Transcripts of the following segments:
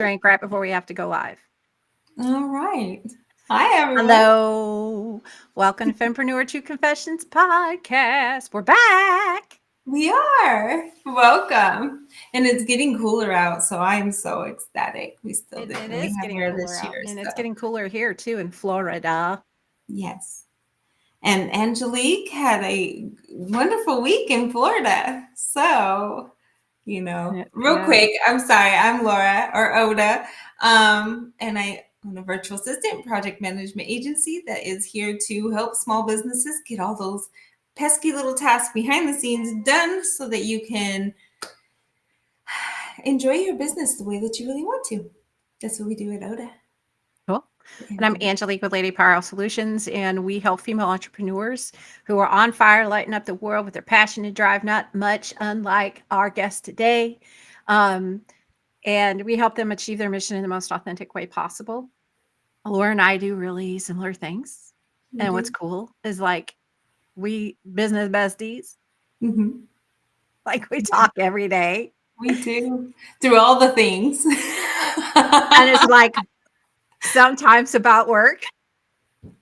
drink right before we have to go live. All right. Hi, everyone. Hello. Welcome to Fempreneur True Confessions podcast. We're back. We are. Welcome. And it's getting cooler out, so I'm so ecstatic. We still It definitely is have getting air cooler this out, year. and it's So, getting cooler here too in Florida. yes. And Angelique had a wonderful week in Florida. So, real Yeah. quick, I'm sorry, I'm Laura or Oda. And I own a virtual assistant project management agency that is here to help small businesses get all those pesky little tasks behind the scenes done so that you can enjoy your business the way that you really want to. That's what we do at Oda. Cool. And I'm Angelique with Lady Power Solutions, and we help female entrepreneurs who are on fire, lighting up the world with their passion and drive, not much unlike our guest today. Um, and we help them achieve their mission in the most authentic way possible. Laura and I do really similar things. We And what's do. cool is like we business besties, Mm-hmm. like we talk every day. We do. Through all the things. And it's like sometimes about work,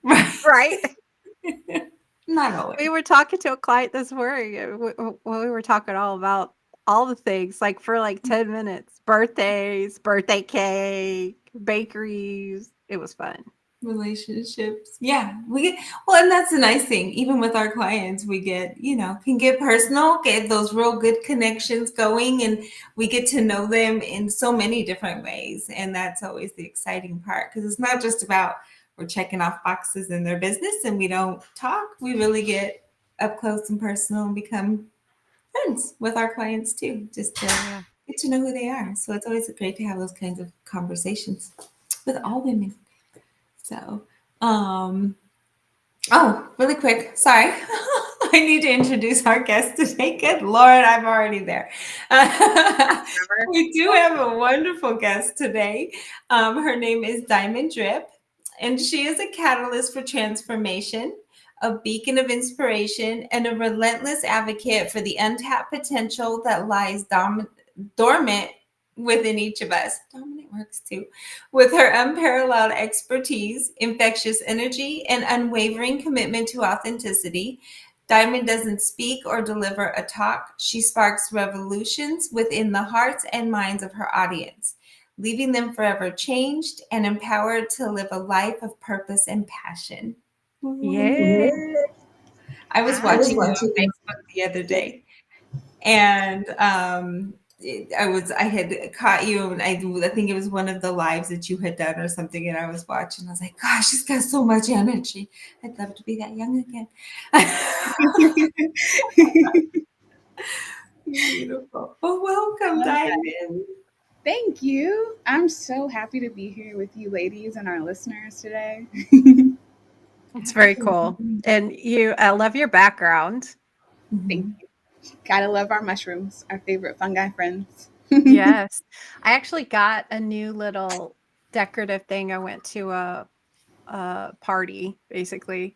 Right. right? Not always. We were talking to a client this morning. We were talking all about all the things, like for like 10 minutes birthdays, birthday cake, bakeries. It was fun. Relationships. Yeah. We get, well, and that's the nice thing. Even with our clients, we get, can get personal, get those real good connections going, and we get to know them in so many different ways. And that's always the exciting part because it's not just about we're checking off boxes in their business and we don't talk. We really get up close and personal and become friends with our clients too, just to Yeah. get to know who they are. So it's always great to have those kinds of conversations with all women. So, um, oh, really quick. Sorry. I need to introduce our guest today. Good Lord, I'm already there. We do have a wonderful guest today. Her name is Diamond Drip, and she is a catalyst for transformation, a beacon of inspiration, and a relentless advocate for the untapped potential that lies dormant within each of us. Dominant works too. With her unparalleled expertise, infectious energy, and unwavering commitment to authenticity, Diamond doesn't speak or deliver a talk. She sparks revolutions within the hearts and minds of her audience, leaving them forever changed and empowered to live a life of purpose and passion. Yeah. I was watching you on Facebook the other day, and I had caught you, and I think it was one of the lives that you had done or something, and I was watching. I was like, gosh, she's got so much energy. I'd love to be that young again. Beautiful. Well, welcome, Diamond. Thank you. I'm so happy to be here with you ladies and our listeners today. It's very cool. And I love your background. Thank Mhm. you. Gotta love our mushrooms, our favorite fungi friends. Yes. I actually got a new little decorative thing. I went to a party basically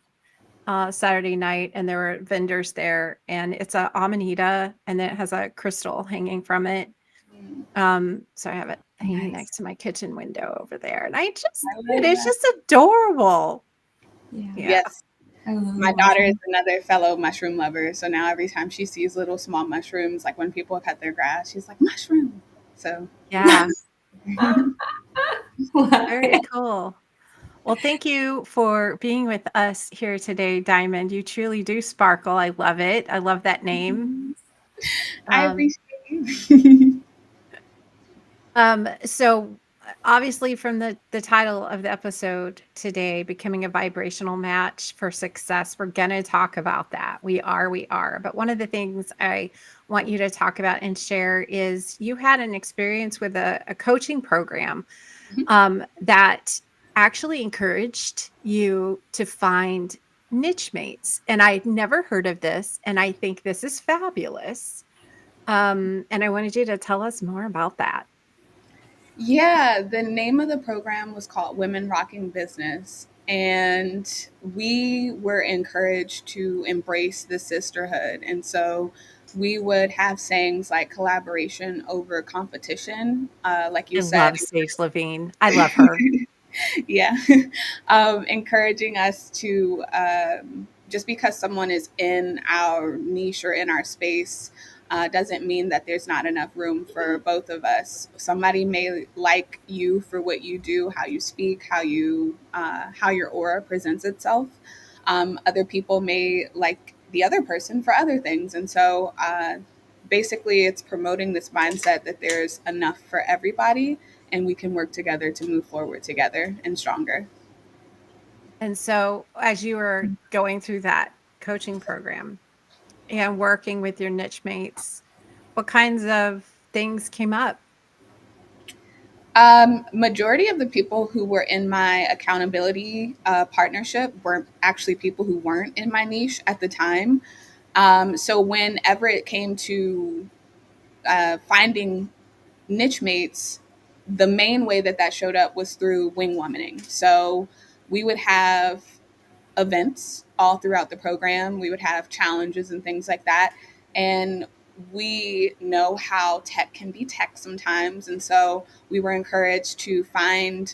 Saturday night, and there were vendors there, and it's a amanita, and then it has a crystal hanging from it. So I have it hanging Nice. next to my kitchen window over there, and I love it's that. just adorable. Yeah. Yeah. Yes. I love My the daughter is mushroom. another fellow mushroom lover. So now every time she sees little small mushrooms, like when people cut their grass, she's like, mushroom. So Yeah. Love Very it. cool. Well, thank you for being with us here today, Diamond. You truly do sparkle. I love it. I love that name. I Um, appreciate you. so obviously from the title of the episode today, becoming a vibrational match for success, we're gonna talk about that. We are. But one of the things I want you to talk about and share is you had an experience with a coaching program that actually encouraged you to find niche mates. And I'd never heard of this, and I think this is fabulous. And I wanted you to tell us more about that. Yeah, the name of the program was called Women Rocking Business. And we were encouraged to embrace the sisterhood. And so we would have sayings like collaboration over competition, like I you said. love Sage Levine. I love her. Yeah. Encouraging us to, just because someone is in our niche or in our space, doesn't mean that there's not enough room for both of us. Somebody may like you for what you do, how you speak, how your aura presents itself. Other people may like the other person for other things, and so basically, it's promoting this mindset that there's enough for everybody, and we can work together to move forward together and stronger. And so, as you were going through that coaching program and working with your niche mates, what kinds of things came up? Majority of the people who were in my accountability partnership were actually people who weren't in my niche at the time. So whenever it came to finding niche mates, the main way that that showed up was through wing womaning. So we would have events all throughout the program. We would have challenges and things like that. And we know how tech can be tech sometimes. And so we were encouraged to find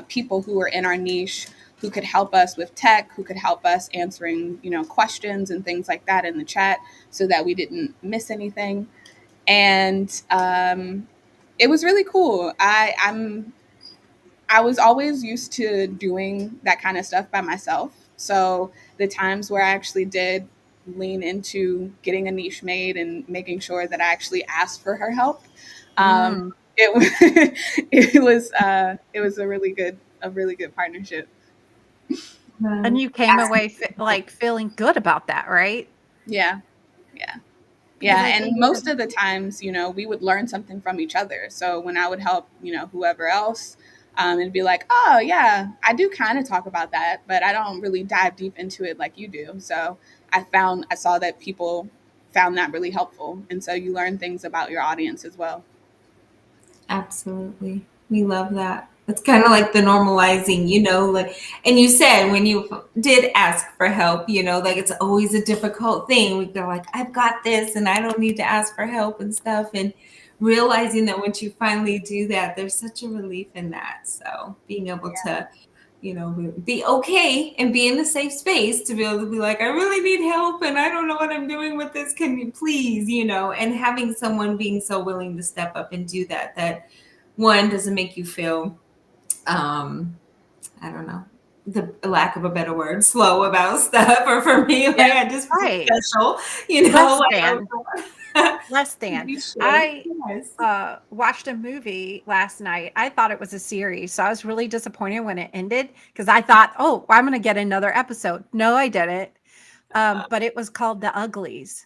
people who were in our niche who could help us with tech, who could help us answering, questions and things like that in the chat so that we didn't miss anything. And it was really cool. I was always used to doing that kind of stuff by myself. So the times where I actually did lean into getting a niche made and making sure that I actually asked for her help, um, Mm. it was it was a really good partnership. And you came away like feeling good about that, right? Yeah, yeah. Because Yeah, I and think that, most of the times, we would learn something from each other. So when I would help, whoever else, it'd be like, oh, yeah, I do kind of talk about that, but I don't really dive deep into it like you do. So I saw that people found that really helpful. And so you learn things about your audience as well. Absolutely. We love that. It's kind of like the normalizing, like, and you said when you did ask for help, like it's always a difficult thing. We go like, I've got this and I don't need to ask for help and stuff. And realizing that once you finally do that, there's such a relief in that. So being able to, be okay and be in a safe space to be able to be like, I really need help and I don't know what I'm doing with this. Can you please, and having someone being so willing to step up and do that, that one doesn't make you feel, I don't know, the lack of a better word, slow about stuff. Or for me, like Yeah. I just feel right. special, Less like than, less than. you should. I Yes. watched a movie last night. I thought it was a series, so I was really disappointed when it ended because I thought, oh, I'm going to get another episode. No, I didn't. But it was called The Uglies.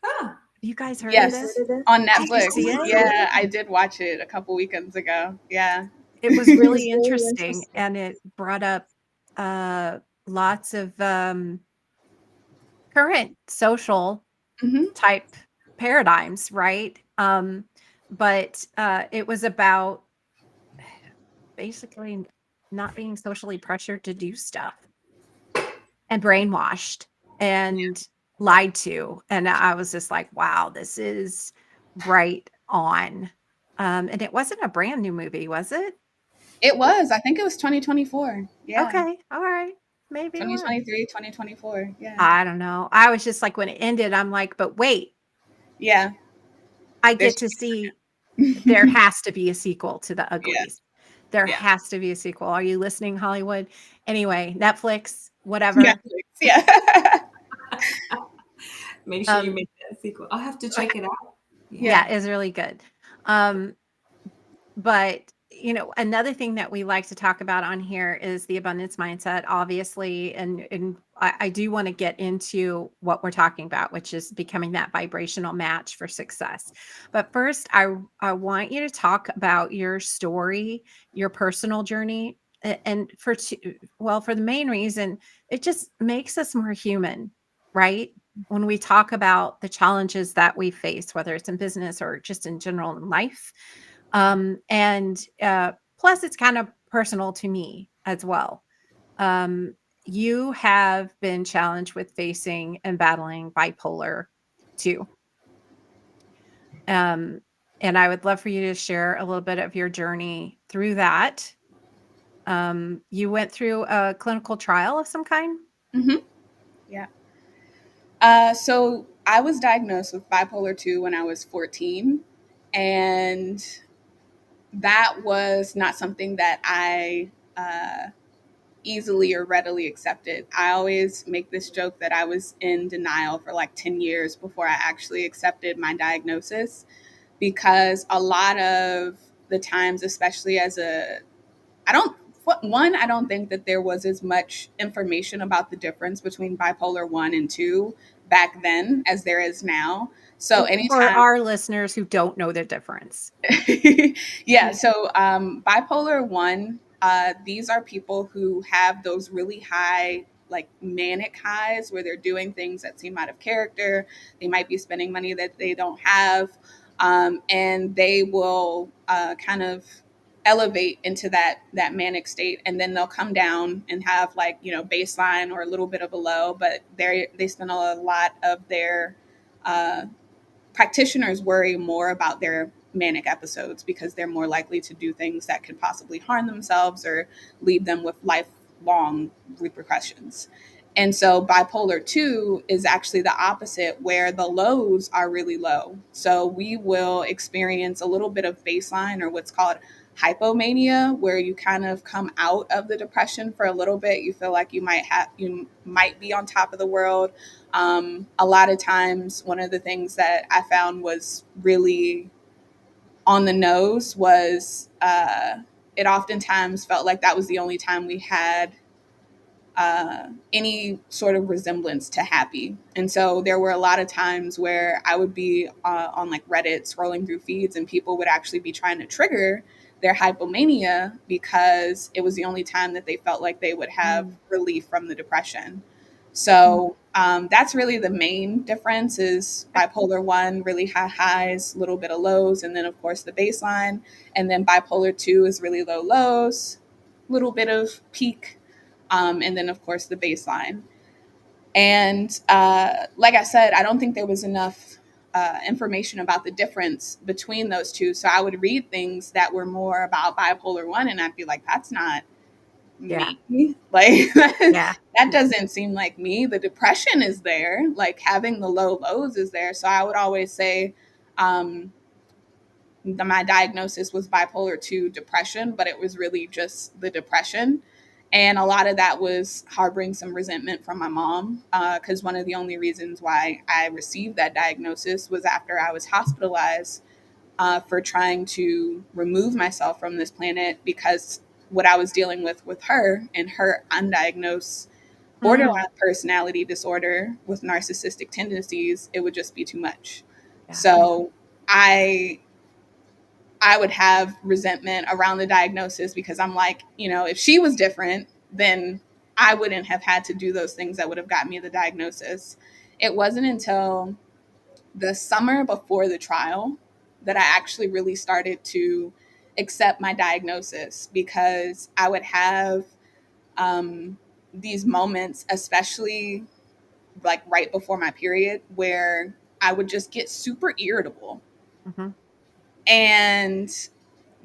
Ah, Have you guys heard of Yes, this? on Did you Netflix. see it? Yeah, I did watch it a couple weekends ago. Yeah. It was really interesting, and it brought up uh, lots of current social Hmm. type paradigms, right? But it was about basically not being socially pressured to do stuff and brainwashed and lied to. And I was just like, wow, this is right on. And it wasn't a brand new movie, was it? It was. I think it was 2024. Yeah. Okay. All right. Maybe it was. 2023, 2024. Yeah. I don't know. I was just like, when it ended, I'm like, but wait, Yeah. I There's get to see there has to be a sequel to The yeah. Uglies. There Yeah. has to be a sequel. Are you listening, Hollywood? Anyway, Netflix, whatever. Netflix. Yeah. make sure you Um, make that sequel. I'll have to check it out. Yeah. Yeah. yeah, it's really good. Um, but another thing that we like to talk about on here is the abundance mindset, obviously, and I do want to get into what we're talking about, which is becoming that vibrational match for success. But first, I want you to talk about your story, your personal journey, and for the main reason, it just makes us more human, right? When we talk about the challenges that we face, whether it's in business or just in general in life, and plus, it's kind of personal to me as well. Um, you have been challenged with facing and battling bipolar. 2. Um, and I would love for you to share a little bit of your journey through that. You went through a clinical trial of some kind? Hmm. Yeah. So I was diagnosed with bipolar 2 when I was 14. And that was not something that I easily or readily accepted. I always make this joke that I was in denial for like 10 years before I actually accepted my diagnosis, because a lot of the times, especially as a, I don't, one, I don't think that there was as much information about the difference between bipolar 1 and 2 back then as there is now. So For anytime, our listeners who don't know the difference. yeah. So bipolar 1, these are people who have those really high, like manic highs where they're doing things that seem out of character. They might be spending money that they don't have. And they will kind of elevate into that manic state, and then they'll come down and have, like, baseline or a little bit of a low, but they spend a lot of their uh, practitioners worry more about their manic episodes because they're more likely to do things that could possibly harm themselves or leave them with lifelong repercussions. And so bipolar 2 is actually the opposite, where the lows are really low. So we will experience a little bit of baseline, or what's called hypomania, where you kind of come out of the depression for a little bit. You feel like you might be on top of the world. A lot of times, one of the things that I found was really on the nose was it oftentimes felt like that was the only time we had any sort of resemblance to happy. And so there were a lot of times where I would be on like Reddit scrolling through feeds, and people would actually be trying to trigger their hypomania because it was the only time that they felt like they would have Mm. relief from the depression. So that's really the main difference, is bipolar 1, really high highs, little bit of lows, and then of course the baseline. And then bipolar 2 is really low lows, little bit of peak, and then of course the baseline. And like I said, I don't think there was enough information about the difference between those two. So I would read things that were more about bipolar 1, and I'd be like, that's not Yeah. me. Like, Yeah. that doesn't seem like me. The depression is there, like having the low lows is there. So I would always say, um, my diagnosis was bipolar 2 depression, but it was really just the depression. And a lot of that was harboring some resentment from my mom, because one of the only reasons why I received that diagnosis was after I was hospitalized for trying to remove myself from this planet, because what I was dealing with her and her undiagnosed Mm. borderline personality disorder with narcissistic tendencies, it would just be too much. Yeah. So I I would have resentment around the diagnosis, because I'm like, if she was different, then I wouldn't have had to do those things that would have gotten me the diagnosis. It wasn't until the summer before the trial that I actually really started to accept my diagnosis, because I would have these moments, especially like right before my period, where I would just get super irritable. Mhm. And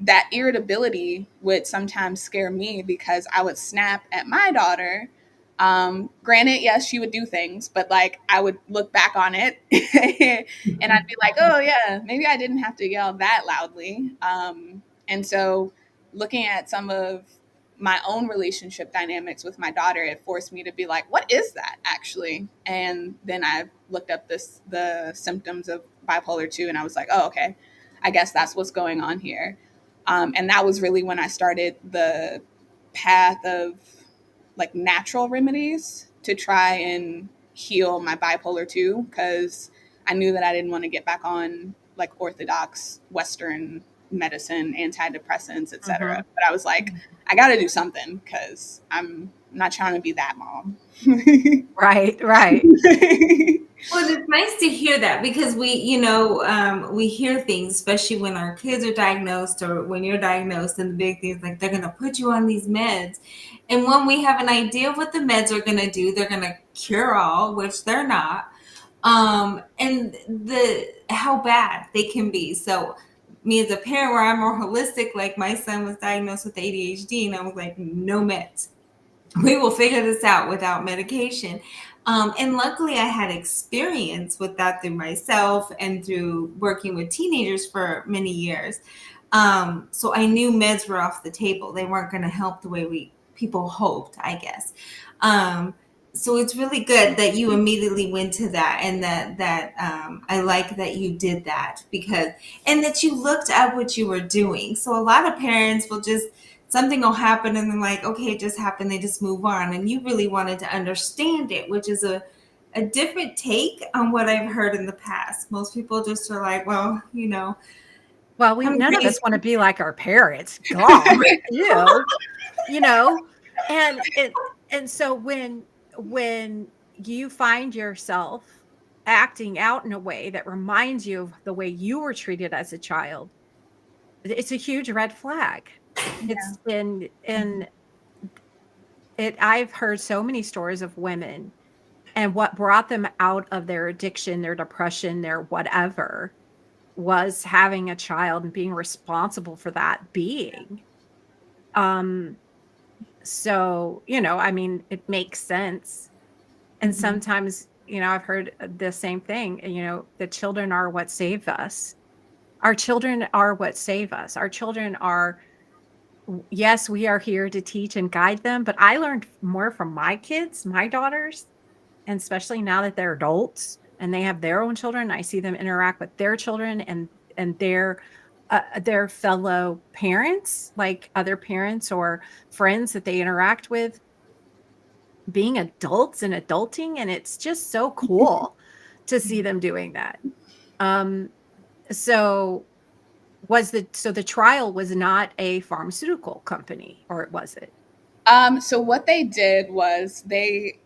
that irritability would sometimes scare me, because I would snap at my daughter. Granted, yes, she would do things, but like I would look back on it and I'd be like, oh, yeah, maybe I didn't have to yell that loudly. And so, looking at some of my own relationship dynamics with my daughter, it forced me to be like, what is that actually? And then I looked up the symptoms of bipolar 2, and I was like, oh, okay, I guess that's what's going on here. And that was really when I started the path of like natural remedies to try and heal my bipolar 2, because I knew that I didn't want to get back on like orthodox Western medicine, antidepressants, etc. Mhm. But I was like, I got to do something, because I'm not trying to be that mom. Right, right. Well, it's nice to hear that, because we hear things, especially when our kids are diagnosed or when you're diagnosed, and the big things like they're going to put you on these meds. And when we have an idea of what the meds are going to do, they're going to cure all, which they're not. and the how bad they can be. So me as a parent, where I'm more holistic, like my son was diagnosed with ADHD, and I was like, no meds. We will figure this out without medication. And luckily, I had experience with that through myself and through working with teenagers for many years. So I knew meds were off the table. They weren't going to help the way we people hoped, I guess. Um, so it's really good that you immediately went to that, and that I like that you did that, because and that you looked at what you were doing. So a lot of parents will just something will happen and they're like, okay, it just happened. They just move on, and you really wanted to understand it, which is a different take on what I've heard in the past. Most people just are like, well, Well, we I'm none of raised. us wanna be like our parents. God, ew, you know? And so when you find yourself acting out in a way that reminds you of the way you were treated as a child, it's a huge red flag. Yeah. It's in it I've heard so many stories of women and what brought them out of their addiction, their depression, their whatever, was having a child and being responsible for that being. Um, so, I mean, it makes sense. And Mhm. sometimes, I've heard the same thing, the children are what save us. Our children are what save us. Our children are, yes, we are here to teach and guide them, but I learned more from my kids, my daughters, and especially now that they're adults and they have their own children. I see them interact with their children and their fellow parents, like other parents or friends that they interact with, being adults and adulting, and it's just so cool to see them doing that. Um, so the trial was not a pharmaceutical company, or was it? So what they did was they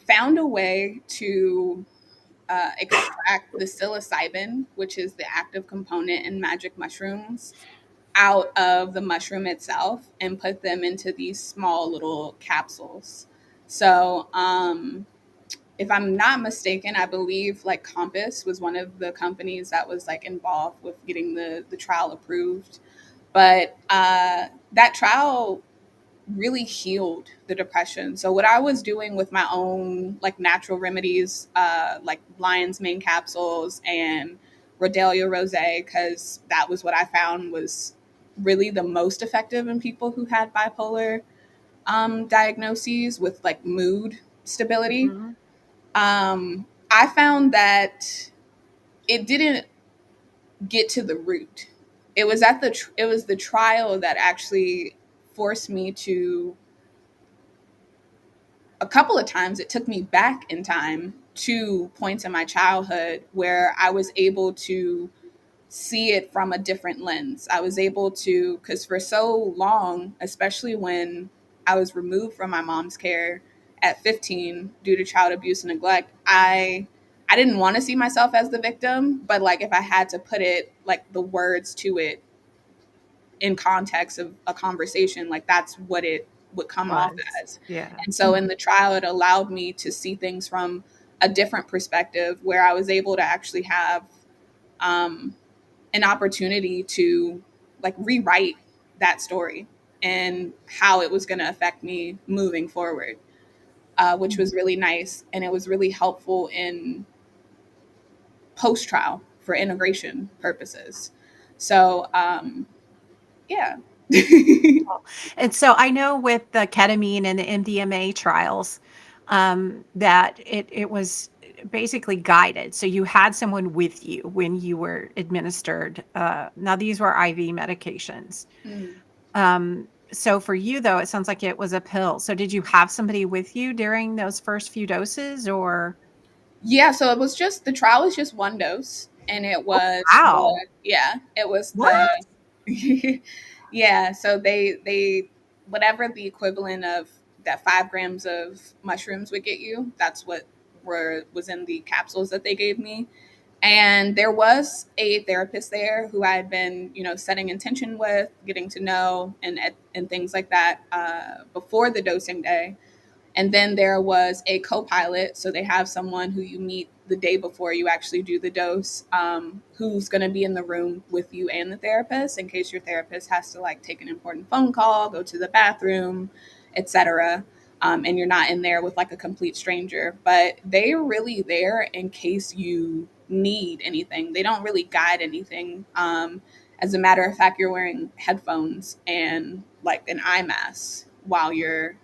found a way to extract the psilocybin, which is the active component in magic mushrooms, out of the mushroom itself and put them into these small little capsules. So, if I'm not mistaken, I believe like Compass was one of the companies that was like involved with getting the trial approved. But that trial really healed the depression. So what I was doing with my own like natural remedies, like lion's mane capsules and Rodelia Rose, because that was what I found was really the most effective in people who had bipolar diagnoses with like mood stability. Mhm. I found that it didn't get to the root. It was the trial that actually forced me to, a couple of times it took me back in time to points in my childhood where I was able to see it from a different lens. I was able to, because for so long, especially when I was removed from my mom's care at 15 due to child abuse and neglect, I didn't want to see myself as the victim, but like if I had to put it like the words to it in context of a conversation, like that's what it would come off Was. as. Yeah. And so in the trial, it allowed me to see things from a different perspective where I was able to actually have um, an opportunity to like rewrite that story and how it was going to affect me moving forward, which was really nice. And it was really helpful in post trial for integration purposes. So, yeah. And so I know with the ketamine and the MDMA trials, that it was basically guided. So you had someone with you when you were administered. Now these were IV medications. Mm. So for you though, it sounds like it was a pill. So did you have somebody with you during those first few doses, or? Yeah, so it was just the trial was just one dose, and it Oh, was wow. the yeah, it was the What? yeah. So they whatever the equivalent of that 5 grams of mushrooms would get you. That's what was in the capsules that they gave me. And there was a therapist there who I had been, setting intention with, getting to know, and things like that before the dosing day. And then there was a co-pilot. So they have someone who you meet the day before you actually do the dose, who's going to be in the room with you and the therapist in case your therapist has to like take an important phone call, go to the bathroom, etc. And you're not in there with like a complete stranger. But they're really there in case you need anything. They don't really guide anything. As a matter of fact, you're wearing headphones and like an eye mask while you're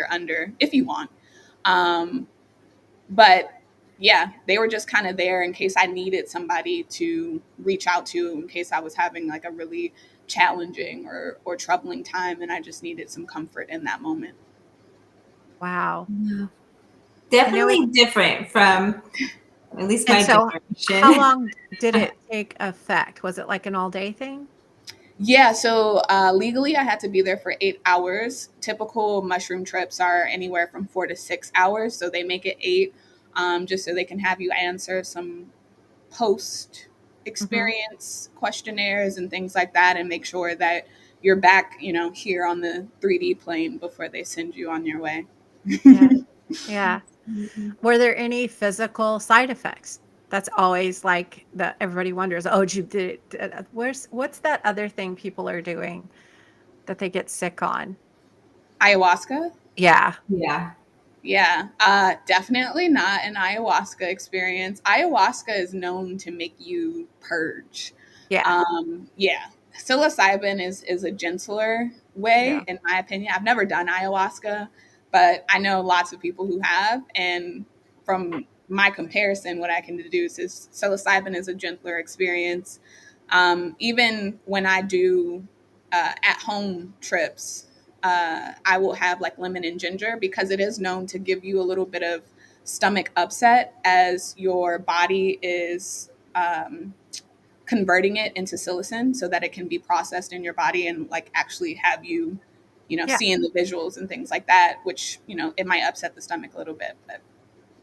under, if you want. Um, but yeah, they were just kind of there in case I needed somebody to reach out to in case I was having like a really challenging or troubling time and I just needed some comfort in that moment. Wow. Yeah. I know it. Definitely different from at least And my so, how generation. long did it take effect? Was it like an all day thing? Yeah, so legally I had to be there for 8 hours. Typical mushroom trips are anywhere from 4 to 6 hours, so they make it eight, just so they can have you answer some post Hmm. experience questionnaires and things like that and make sure that you're back, here on the 3D plane before they send you on your way. Yeah. Yeah. Mhm. Were there any physical side effects? That's always like that everybody wonders, oh, what's that other thing people are doing that they get sick on? Ayahuasca? Yeah. Yeah. Yeah, definitely not an ayahuasca experience. Ayahuasca is known to make you purge. Yeah. Yeah, psilocybin is a gentler way, Yeah. in my opinion. I've never done ayahuasca, but I know lots of people who have, and from my comparison, what I can deduce is psilocybin is a gentler experience. Even when I do at home trips, I will have like lemon and ginger because it is known to give you a little bit of stomach upset as your body is converting it into psilocin so that it can be processed in your body and like actually have you, Yeah. seeing the visuals and things like that, which, it might upset the stomach a little bit, but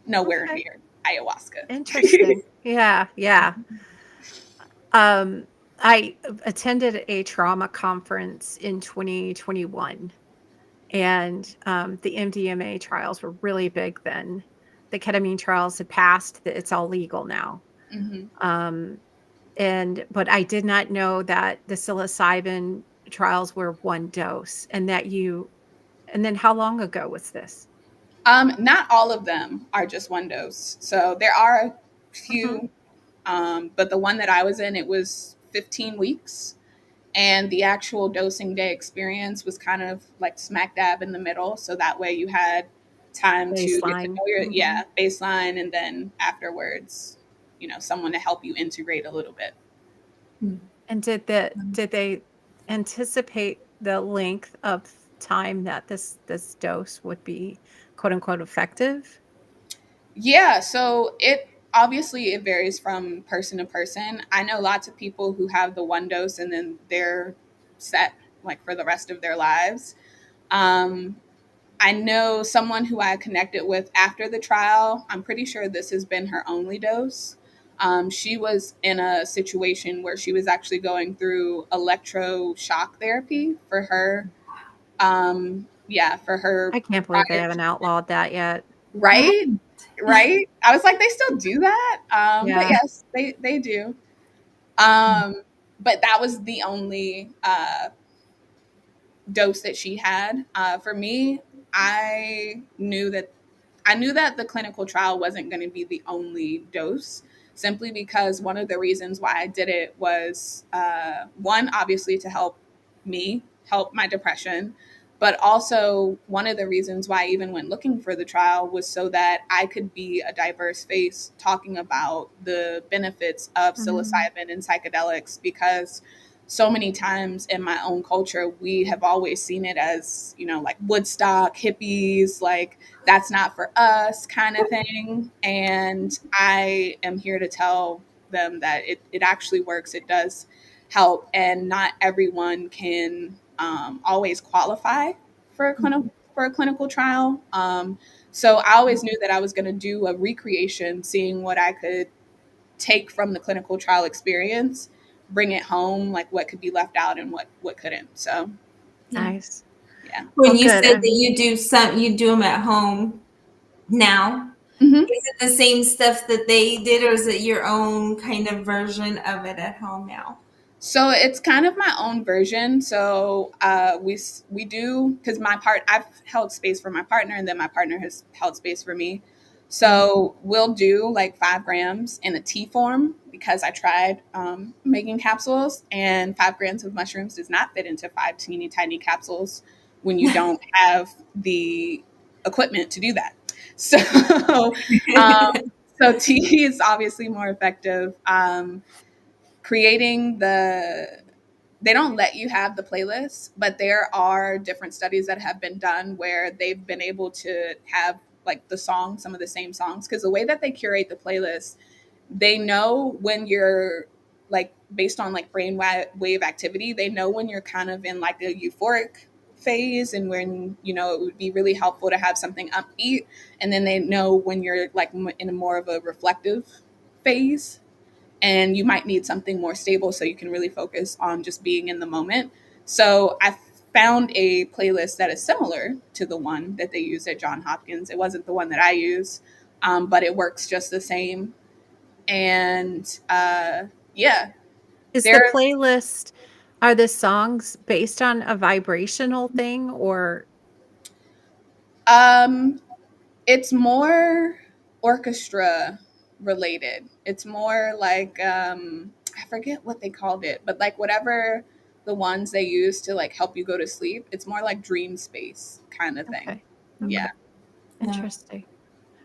nowhere Okay. near ayahuasca. Interesting. Yeah. Yeah. Um, I attended a trauma conference in 2021, and the MDMA trials were really big then. The ketamine trials had passed; that it's all legal now. Hmm. Um, but I did not know that the psilocybin trials were one dose, and that you. And then, how long ago was this? Not all of them are just one dose. So there are a Hmm. few, but the one that I was in, it was 15 weeks. And the actual dosing day experience was kind of like smack dab in the middle. So that way you had time to get to Baseline. know your, Mhm. baseline. And then afterwards, someone to help you integrate a little bit. And did they anticipate the length of time that this dose would be, quote unquote, effective? Yeah, so it varies from person to person. I know lots of people who have the one dose and then they're set like for the rest of their lives. Um, I know someone who I connected with after the trial. I'm pretty sure this has been her only dose. She was in a situation where she was actually going through electroshock therapy for her. Yeah, for her I can't believe they prior, haven't outlawed that yet. Right. right? Right? I was like, they still do that. But Yeah. yes, they do. Um, but that was the only dose that she had. For me, I knew that the clinical trial wasn't going to be the only dose, simply because one of the reasons why I did it was one, obviously, to help my depression, but also one of the reasons why I even went looking for the trial was so that I could be a diverse face talking about the benefits of Mhm. psilocybin and psychedelics, because so many times in my own culture, we have always seen it as, like Woodstock, hippies, like that's not for us kind of thing. And I am here to tell them that it actually works. It does help. And not everyone can always qualify for a clinical trial. So I always knew that I was going to do a recreation, seeing what I could take from the clinical trial experience, bring it home, like what could be left out and what couldn't. So Yeah. Nice. Yeah. When Well, you good. said that you do them at home now, Hmm. is it the same stuff that they did, or is it your own kind of version of it at home now? So it's kind of my own version. So we do, because I've held space for my partner, and then my partner has held space for me. So we'll do like 5 grams in a tea form, because I tried making capsules, and 5 grams of mushrooms does not fit into 5 teeny tiny capsules when you don't have the equipment to do that. So um, so tea is obviously more effective. Creating they don't let you have the playlist, but there are different studies that have been done where they've been able to have like the songs, some of the same songs, because the way that they curate the playlist, they know when you're like, based on like wave activity, they know when you're kind of in like a euphoric phase, and when it would be really helpful to have something upbeat, and then they know when you're like in a more of a reflective phase, and you might need something more stable so you can really focus on just being in the moment. So I found a playlist that is similar to the one that they use at John Hopkins. It wasn't the one that I use, but it works just the same. And yeah, Is the there. playlist, are the songs based on a vibrational thing or Um, it's more orchestra related. It's more like I forget what they called it, but like whatever the ones they use to like help you go to sleep, it's more like dream space kind of thing. okay. Yeah. Okay. No. Interesting.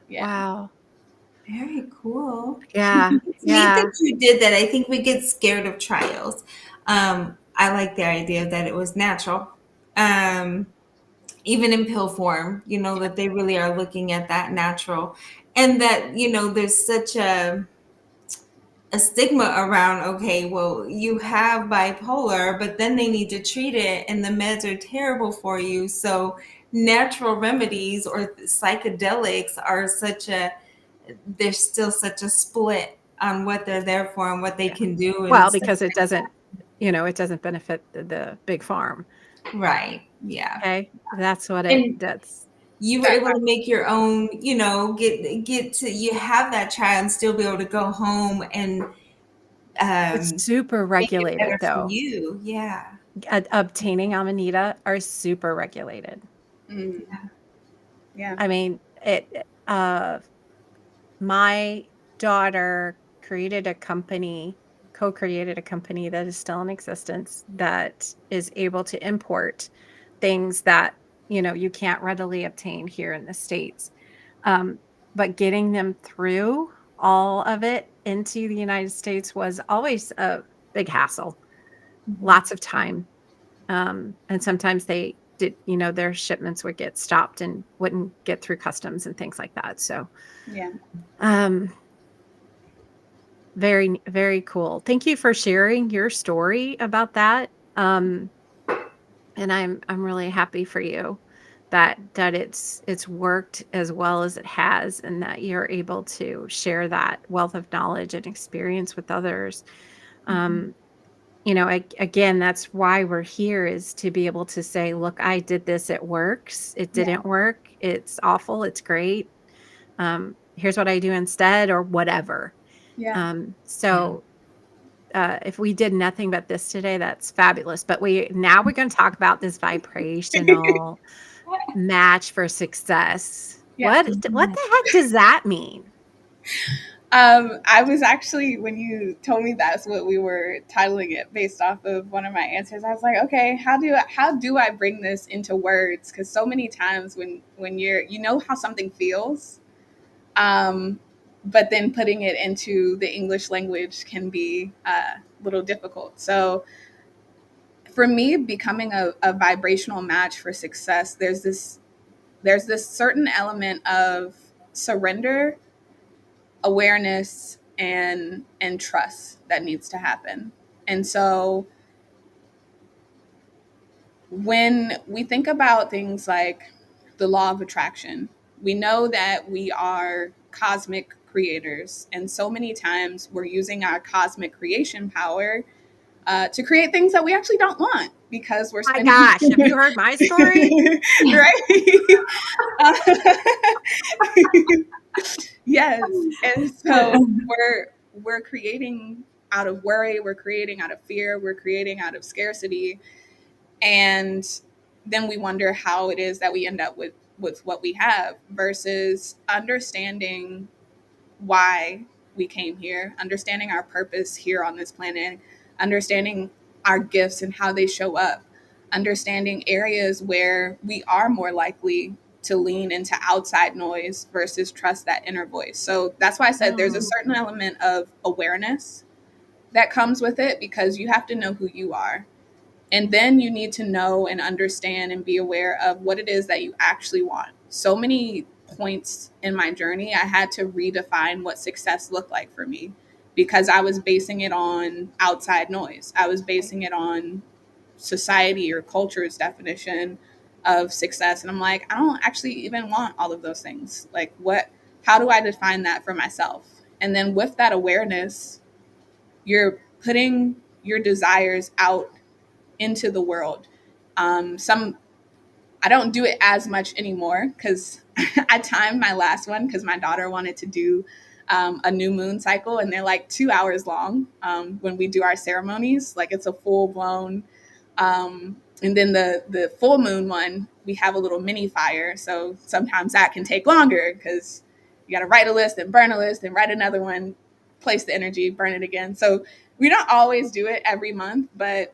Yeah. Wow. Very cool. Yeah. It's neat Yeah. that you did that. I think we get scared of trials. I like the idea that it was natural. Um, Even in pill form, that they really are looking at that natural, and that, there's such a stigma around, okay, well, you have bipolar, but then they need to treat it and the meds are terrible for you. So natural remedies or psychedelics are there's still such a split on what they're there for and what they Yeah. can do and Well, stuff. because it doesn't benefit the big farm. Right. Yeah. Okay. That's what it And that's you were That able to make your own, get to you have that child and still be able to go home and it's um super make it better regulated for though. you. Yeah. Obtaining Amanita are super regulated. mm, yeah. I mean, my daughter co-created a company that is still in existence that is able to import things that, you can't readily obtain here in the States. Um, but getting them through all of it into the United States was always a big hassle, Mhm. lots of time. And sometimes their shipments would get stopped and wouldn't get through customs and things like that. So, Yeah. um, very, very cool. Thank you for sharing your story about that. And I'm really happy for you that it's worked as well as it has, and that you're able to share that wealth of knowledge and experience with others. Mhm. Um, again, that's why we're here, is to be able to say, look, I did this, it works. It Yeah. didn't work. It's awful. It's great. Here's what I do instead, or whatever. Yeah. Yeah. So if we did nothing but this today, that's fabulous. But we're going to talk about this vibrational match for success. Yeah. What the heck does that mean? I was actually, when you told me that's what we were titling it based off of one of my answers, I was like, okay, how do I bring this into words? Because so many times when you know how something feels, um, but then putting it into the English language can be a little difficult. So for me, becoming a vibrational match for success, there's this certain element of surrender, awareness, and trust that needs to happen. And so when we think about things like the law of attraction, we know that we are cosmic creators, and so many times we're using our cosmic creation power to create things that we actually don't want because we're My spending. gosh, have you heard my story? Right? Uh, yes, and so we're creating out of worry, we're creating out of fear, we're creating out of scarcity, and then we wonder how it is that we end up with what we have versus understanding why we came here, understanding our purpose here on this planet, understanding our gifts and how they show up, understanding areas where we are more likely to lean into outside noise versus trust that inner voice. So that's why I said there's a Mm. certain element of awareness that comes with it because you have to know who you are. And then you need to know and understand and be aware of what it is that you actually want. So many points in my journey, I had to redefine what success looked like for me because I was basing it on outside noise. I was basing it on society or culture's definition of success. And I'm like, I don't actually even want all of those things. Like, how do I define that for myself? And then with that awareness, you're putting your desires out into the world. Some I don't do it as much anymore because I timed my last one because my daughter wanted to do a new moon cycle, and they're like 2 hours long when we do our ceremonies. Like it's a full blown. And then the full moon one, we have a little mini fire, so sometimes that can take longer because you got to write a list and burn a list and write another one, place the energy, burn it again. So we don't always do it every month, but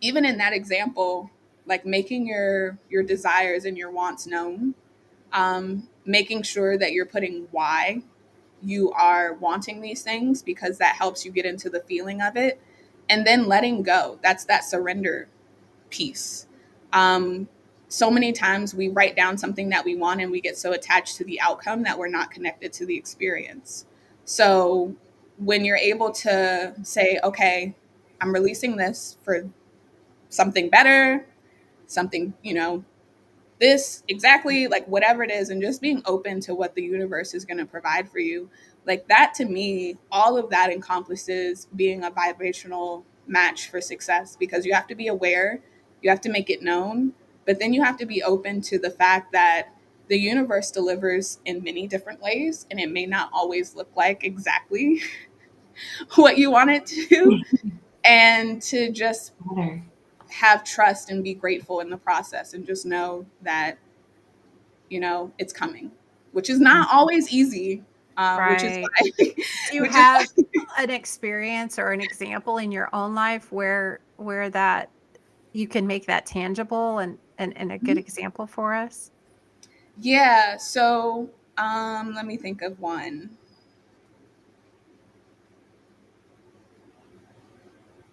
even in that example, like making your desires and your wants known, making sure that you're putting why you are wanting these things because that helps you get into the feeling of it, and then letting go. That's that surrender piece. Um, so many times we write down something that we want and we get so attached to the outcome that we're not connected to the experience. So when you're able to say, okay, I'm releasing this for something better, something, this exactly like whatever it is, and just being open to what the universe is going to provide for you. Like that to me, all of that encompasses being a vibrational match for success because you have to be aware, you have to make it known, but then you have to be open to the fact that the universe delivers in many different ways and it may not always look like exactly what you want it to, and to just Better. have trust and be grateful in the process and just know that it's coming, which is not always easy, which is Right. why Do you which is have why an experience or an example in your own life where that you can make that tangible and a good example for us? yeah. So let me think of one.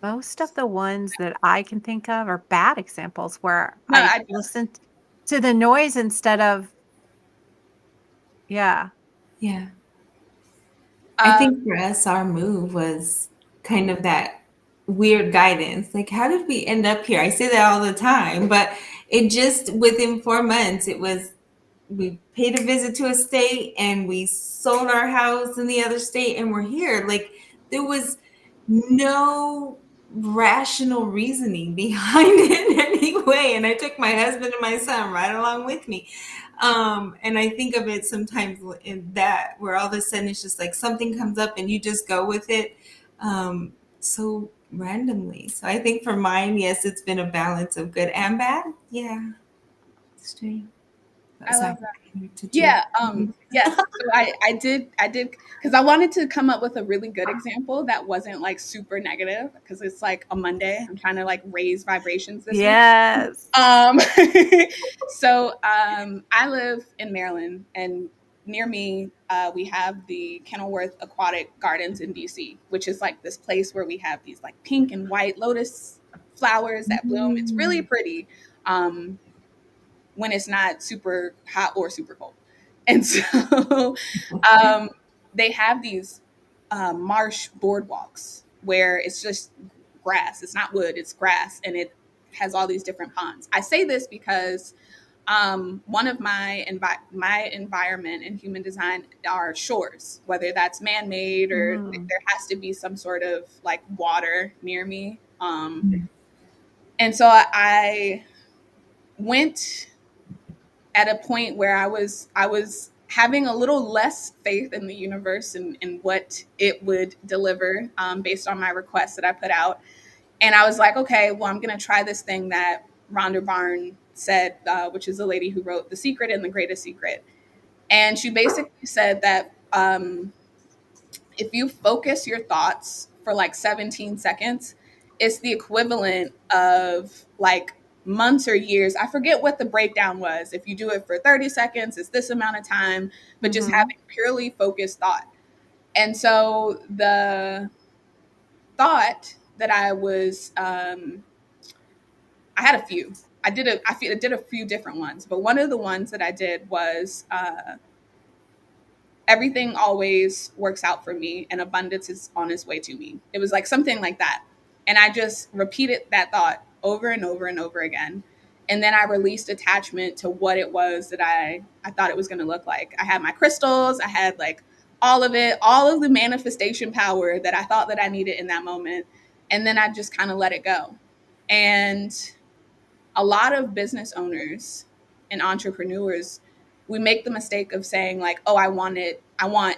Most of the ones that I can think of are bad examples where No, I I listened to the noise instead of yeah. Yeah. I um think for us, our move was kind of that weird guidance. Like, how did we end up here? I say that all the time, but it just within 4 months, it was we paid a visit to a state and we sold our house in the other state and we're here. Like, there was no rational reasoning behind it in any way. And I took my husband and my son right along with me. And I think of it sometimes in that where all of a sudden it's just like something comes up and you just go with it so randomly. So I think for mine, yes, it's been a balance of good and bad. Yeah, strange. Oh, I sorry. love that. To you. Yeah, yes. So I did because I wanted to come up with a really good example that wasn't like super negative because it's like a Monday. I'm trying to like raise vibrations this week. Yes. Um, I live in Maryland, and near me, we have the Kenilworth Aquatic Gardens in DC, which is like this place where we have these like pink and white lotus flowers that bloom. It's really Mm. pretty when it's not super hot or super cold. And so um, they have these marsh boardwalks where it's just grass. It's not wood, it's grass, and it has all these different ponds. I say this because one of my environment and human design are shores, whether that's man-made or Mhm. there has to be some sort of like water near me. And so I went at a point where I was having a little less faith in the universe and what it would deliver, based on my requests that I put out. And I was like, okay, well, I'm going to try this thing that Rhonda Byrne said, which is the lady who wrote The Secret and The Greatest Secret. And she basically said that, if you focus your thoughts for like 17 seconds, it's the equivalent of like months or years. I forget what the breakdown was. If you do it for 30 seconds, it's this amount of time, but just Mhm. having purely focused thought. And so the thought that I had a few. I did a few different ones, but one of the ones that I did was, everything always works out for me and abundance is on its way to me. It was like something like that. And I just repeated that thought over and over and over again. And then I released attachment to what it was that I thought it was going to look like. I had my crystals, I had like all of it, all of the manifestation power that I thought that I needed in that moment. And then I just kind of let it go. And a lot of business owners and entrepreneurs, we make the mistake of saying like, oh, I want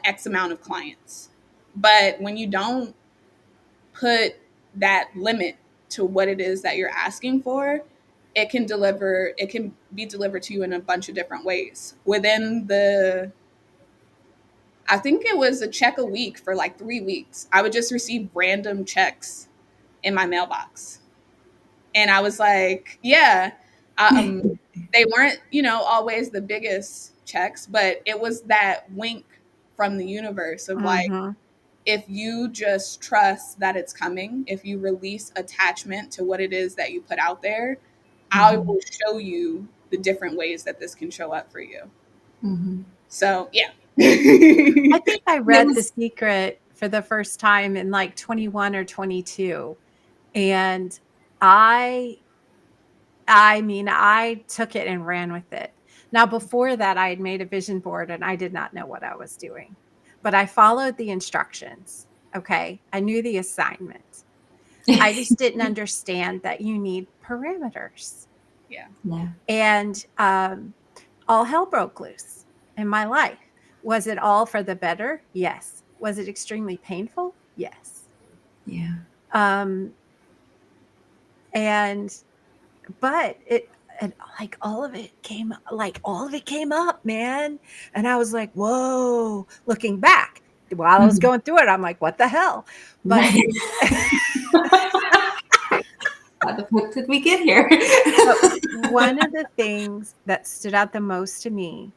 X amount of clients. But when you don't put that limit to what it is that you're asking for, it can be delivered to you in a bunch of different ways. I think it was a check a week for like 3 weeks. I would just receive random checks in my mailbox. And I was like, yeah, they weren't, always the biggest checks, but it was that wink from the universe of like, Mhm. if you just trust that it's coming, if you release attachment to what it is that you put out there, I Mhm. will show you the different ways that this can show up for you. Mhm. So, yeah. I think I It read The was Secret for the first time in like 21 or 22. And I I mean, I took it and ran with it. Now, before that, I had made a vision board and I did not know what I was doing, but I followed the instructions. Okay. I knew the assignment. I just didn't understand that you need parameters. Yeah. yeah, And all hell broke loose in my life. Was it all for the better? Yes. Was it extremely painful? Yes. yeah. Um, and but it and like all of it came up, man. And I was like, whoa, looking back while I was Mhm. going through it, I'm like, what the hell? But Right. How the fuck did we get here? but one of the things that stood out the most to me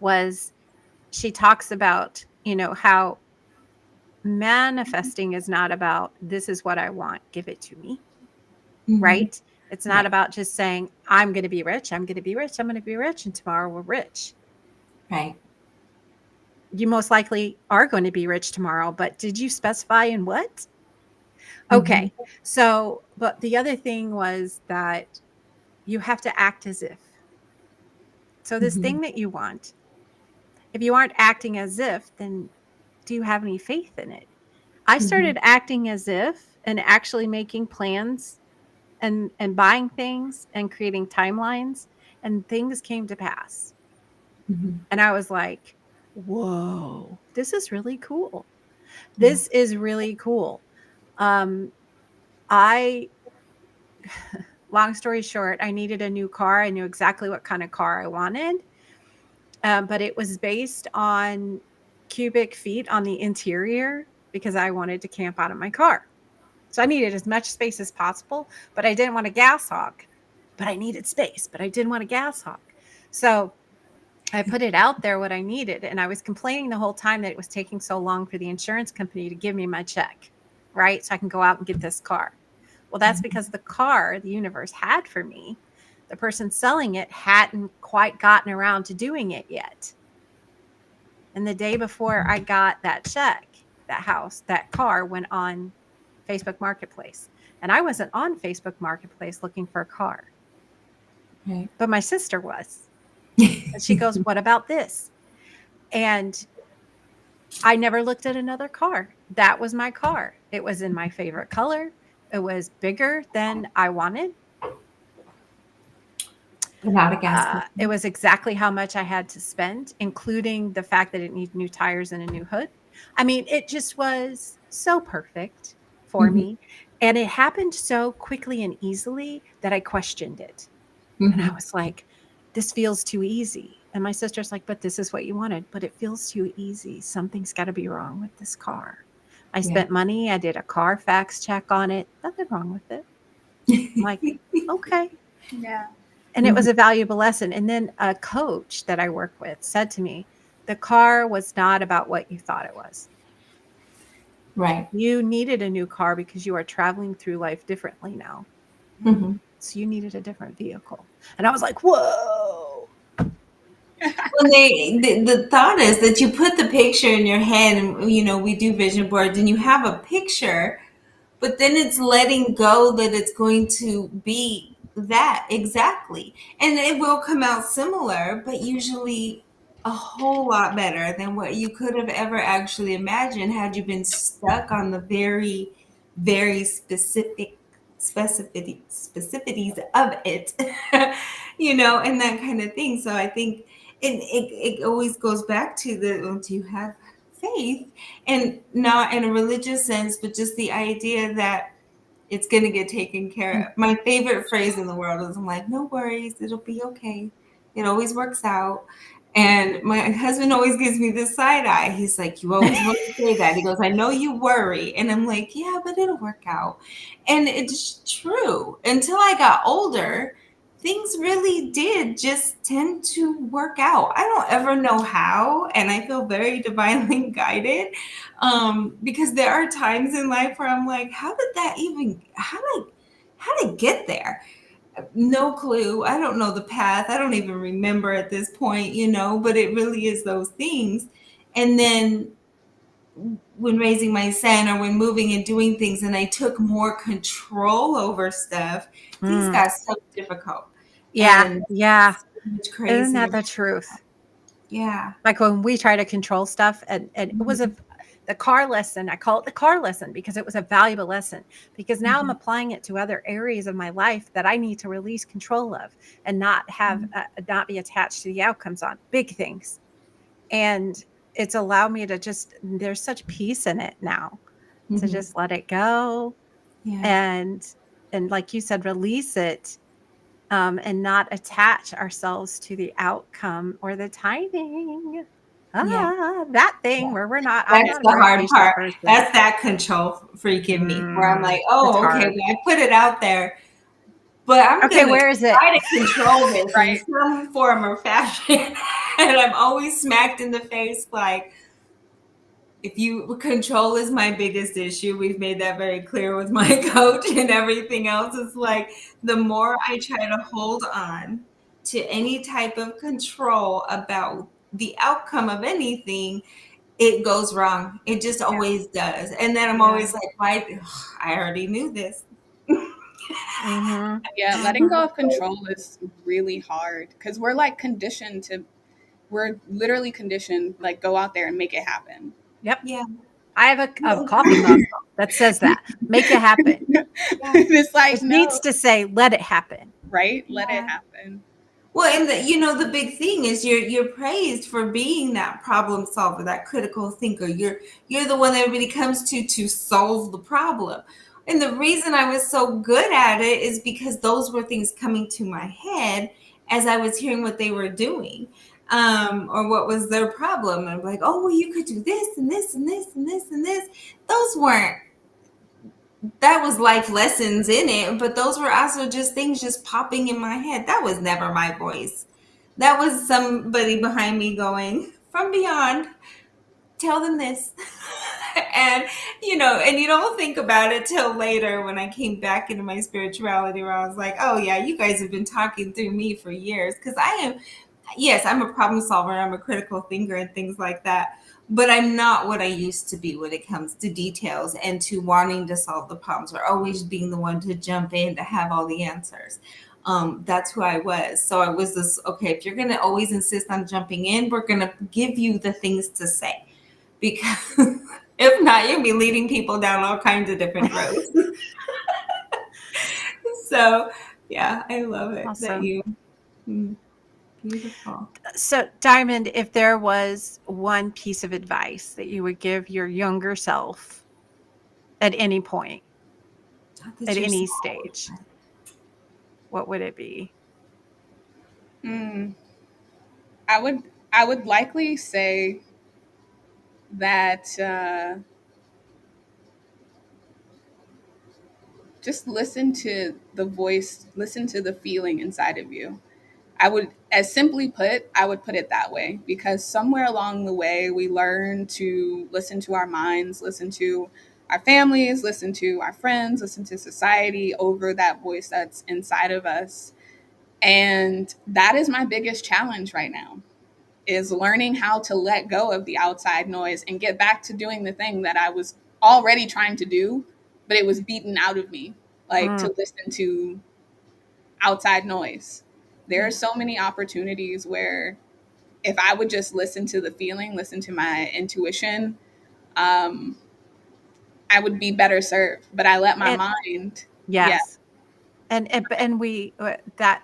was she talks about, how manifesting is not about this is what I want, give it to me, Mhm. right? It's not Right. about just saying, I'm going to be rich, I'm going to be rich, I'm going to be rich, and tomorrow we're rich. Right. You most likely are going to be rich tomorrow, but did you specify in what? Mhm. Okay. So, but the other thing was that you have to act as if. So, this Mhm. thing that you want, if you aren't acting as if, then do you have any faith in it? I Mhm. started acting as if and actually making plans and buying things and creating timelines, and things came to pass. Mhm. And I was like, whoa, this is really cool. Yeah. This is really cool. Um, I, long story short, I needed a new car. I knew exactly what kind of car I wanted, but it was based on cubic feet on the interior because I wanted to camp out of my car. So I needed as much space as possible, but I didn't want a gas hog. But I needed space, but I didn't want a gas hog. So I put it out there what I needed. And I was complaining the whole time that it was taking so long for the insurance company to give me my check, right? So I can go out and get this car. Well, that's because the car the universe had for me, the person selling it hadn't quite gotten around to doing it yet. And the day before I got that check, that car went on Facebook Marketplace. And I wasn't on Facebook Marketplace looking for a car, Right. but my sister was. And she goes, what about this? And I never looked at another car. That was my car. It was in my favorite color. It was bigger than I wanted. Without a gas It person. was exactly how much I had to spend, including the fact that it needed new tires and a new hood. I mean, it just was so perfect for Mhm, me. And it happened so quickly and easily that I questioned it. And I mhm. was like, this feels too easy. And my sister's like, but this is what you wanted, but it feels too easy. Something's got to be wrong with this car. I Yeah. spent money. I did a Carfax check on it. Nothing wrong with it. I'm like, okay. Yeah. And it was Mhm. a valuable lesson. And then a coach that I work with said to me, the car was not about what you thought it was. Right. You needed a new car because you are traveling through life differently now. Mhm. So you needed a different vehicle. And I was like, whoa. When the thought is that you put the picture in your head, and we do vision boards, and you have a picture, but then it's letting go that it's going to be that exactly, and it will come out similar, but usually a whole lot better than what you could have ever actually imagined had you been stuck on the very, very specificities of it. And that kind of thing. So I think it always goes back to do you have faith, and not in a religious sense, but just the idea that it's going to get taken care of. My favorite phrase in the world is, I'm like, no worries, it'll be okay. It always works out. And my husband always gives me this side eye. He's like, you always want to say that. He goes, I know you worry. And I'm like, yeah, but it'll work out. And it's true. Until I got older, things really did just tend to work out. I don't ever know how. And I feel very divinely guided, because there are times in life where I'm like, how did I get there? No clue. I don't know the path. I don't even remember at this point, but it really is those things. And then when raising my son, or when moving and doing things, and I took more control over stuff, things Mm. got so difficult Yeah. and Yeah. so much Isn't crazier. that the truth? Yeah. Like when we try to control stuff, and it was Mhm. the car lesson. I call it the car lesson because it was a valuable lesson, because now I'm Mhm. applying it to other areas of my life that I need to release control of and not have not be attached to the outcomes on big things. And it's allowed me to just, there's such peace in it now, to Mhm. just let it go, Yeah. and like you said, release it, and not attach ourselves to the outcome or the timing. Yeah. That thing where I'm That's not a the very hard patient part. person. That's that control freak in me, where I'm like, It's oh, okay, hard. well, I put it out there, but I'm Okay, gonna where is it? try to control this in Right. some form or fashion. And I'm always smacked in the face, like, if you control is my biggest issue. We've made that very clear with my coach, and everything else. It's like the more I try to hold on to any type of control about the outcome of anything, it goes wrong. It just Yeah. always does. And then I'm Yeah. always like, why? Ugh, I already knew this. Mhm. Yeah, letting Mhm. go of control is really hard because we're like conditioned to, we're literally conditioned, like, go out there and make it happen. Yep. Yeah. I have a coffee mug that says that. Make it happen. Yeah. It's like, It needs no, to say, let it happen. right? Let it Yeah. happen. Well, and the big thing is you're praised for being that problem solver, that critical thinker. You're the one that everybody comes to solve the problem. And the reason I was so good at it is because those were things coming to my head as I was hearing what they were doing, or what was their problem. And I'm like, oh, well, you could do this and this and this and this and this. Those weren't that was life lessons in it, but those were also just things just popping in my head. That was never my voice. That was somebody behind me going, from beyond, tell them this. And and you don't think about it till later, when I came back into my spirituality, where I was like, oh yeah, you guys have been talking through me for years, because I am, yes, I'm a problem solver, I'm a critical thinker and things like that. But I'm not what I used to be when it comes to details and to wanting to solve the problems, or always being the one to jump in to have all the answers. That's who I was. So I was this, okay, if you're going to always insist on jumping in, we're going to give you the things to say. Because if not, you'll be leading people down all kinds of different roads. So yeah, I love it that Awesome. you. Mm, beautiful. So, Diamond, if there was one piece of advice that you would give your younger self at any point, Not that at you're so any old, stage, but what would it be? Mm, I would likely say that just listen to the voice, listen to the feeling inside of you. I would, as simply put, I would put it that way because somewhere along the way, we learn to listen to our minds, listen to our families, listen to our friends, listen to society over that voice that's inside of us. And that is my biggest challenge right now is learning how to let go of the outside noise and get back to doing the thing that I was already trying to do, but it was beaten out of me, like Mm, to listen to outside noise. There are yeah. so many opportunities where if I would just listen to the feeling, listen to my intuition, um, I would be better served. But I let my and mind, yeah, yes, and we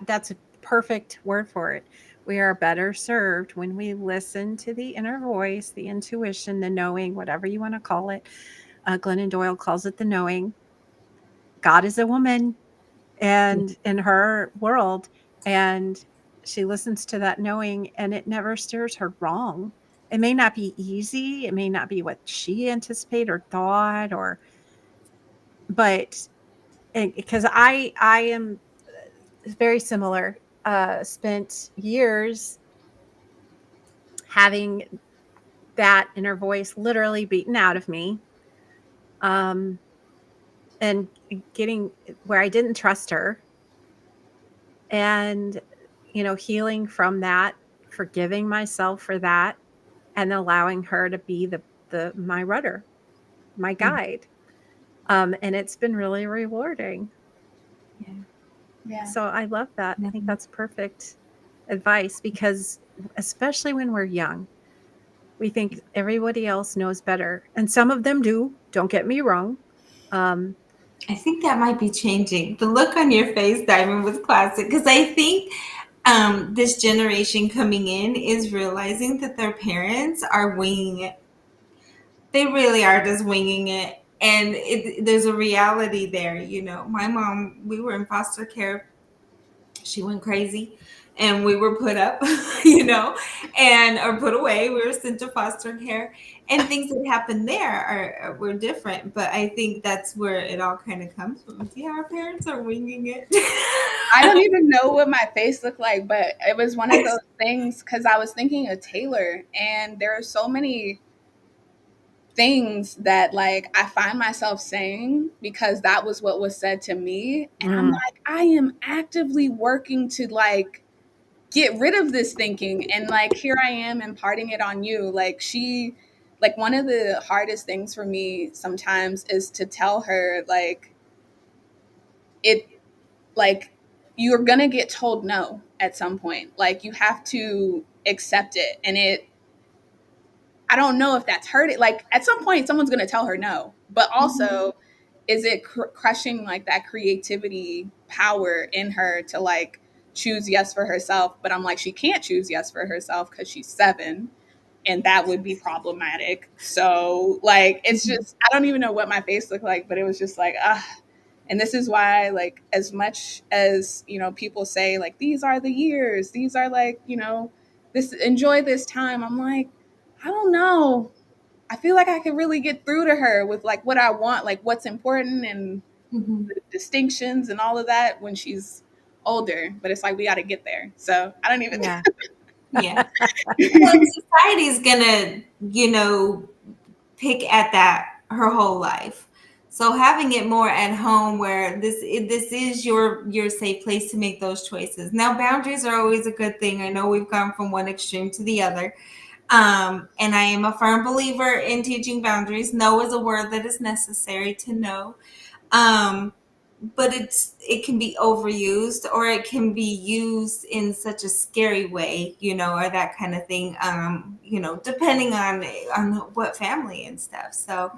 that's a perfect word for it. We are better served when we listen to the inner voice, the intuition, the knowing, whatever you want to call it. Glennon Doyle calls it the knowing. God is a woman, and in her world, and she listens to that knowing, and it never steers her wrong. It may not be easy, it may not be what she anticipated or thought, or but because I am very similar. Spent years having that inner voice literally beaten out of me, um, and getting where I didn't trust her, and healing from that, forgiving myself for that, and allowing her to be the my rudder, my Mm, guide. And it's been really rewarding. yeah. yeah, So I love that. I think Mhm. that's perfect advice because especially when we're young, we think everybody else knows better. And some of them do, don't get me wrong. Um, I think that might be changing. The look on your face, Diamond, was classic because I think this generation coming in is realizing that their parents are winging it. They really are just winging it. And there's a reality there. You know, my mom, we were in foster care. She went crazy and we were put up, you know, and or put away. We were sent to foster care and things that happened there were different. But I think that's where it all kind of comes from. Yeah, our parents are winging it. I don't even know what my face looked like, but it was one of those things because I was thinking of Taylor, and there are so many things that like I find myself saying because that was what was said to me, and I'm mm, like, I am actively working to like get rid of this thinking, and like here I am imparting it on you. Like like one of the hardest things for me sometimes is to tell her like it like you're gonna get told no at some point. Like you have to accept it. And I don't know if that's hurt. Like at some point, someone's gonna tell her no. But Mhm. also, is it crushing like that creativity power in her to like choose yes for herself? But I'm like, she can't choose yes for herself because she's 7, and that would be problematic. So like, it's Mhm. just I don't even know what my face looked like, but it was just like ah. And this is why, like, as much as, people say, like, these are the years, these are like, this, enjoy this time. I'm like, I don't know. I feel like I could really get through to her with like what I want, like what's important and Mhm. the distinctions and all of that when she's older. But it's like, we got to get there. So I don't even, yeah. Yeah. Well, society's gonna, pick at that her whole life. So having it more at home where this is your safe place to make those choices. Now boundaries are always a good thing. I know we've gone from one extreme to the other. And I am a firm believer in teaching boundaries. No is a word that is necessary to know. Um, but it can be overused or it can be used in such a scary way, or that kind of thing, depending on what family and stuff. So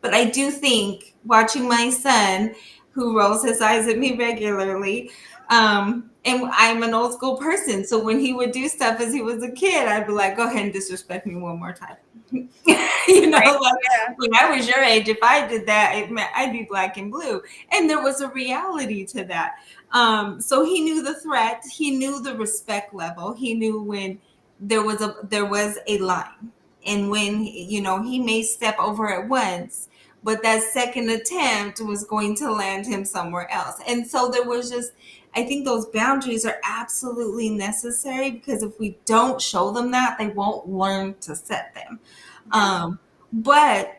but I do think watching my son, who rolls his eyes at me regularly. And I'm an old school person. So when he would do stuff as he was a kid, I'd be like, go ahead and disrespect me one more time. Right. Like Yeah. when I was your age, if I did that, I'd be black and blue. And there was a reality to that. So he knew the threat. He knew the respect level. He knew when there was a line, and when he may step over it once, but that second attempt was going to land him somewhere else. And so there was just, I think those boundaries are absolutely necessary, because if we don't show them that, they won't learn to set them. But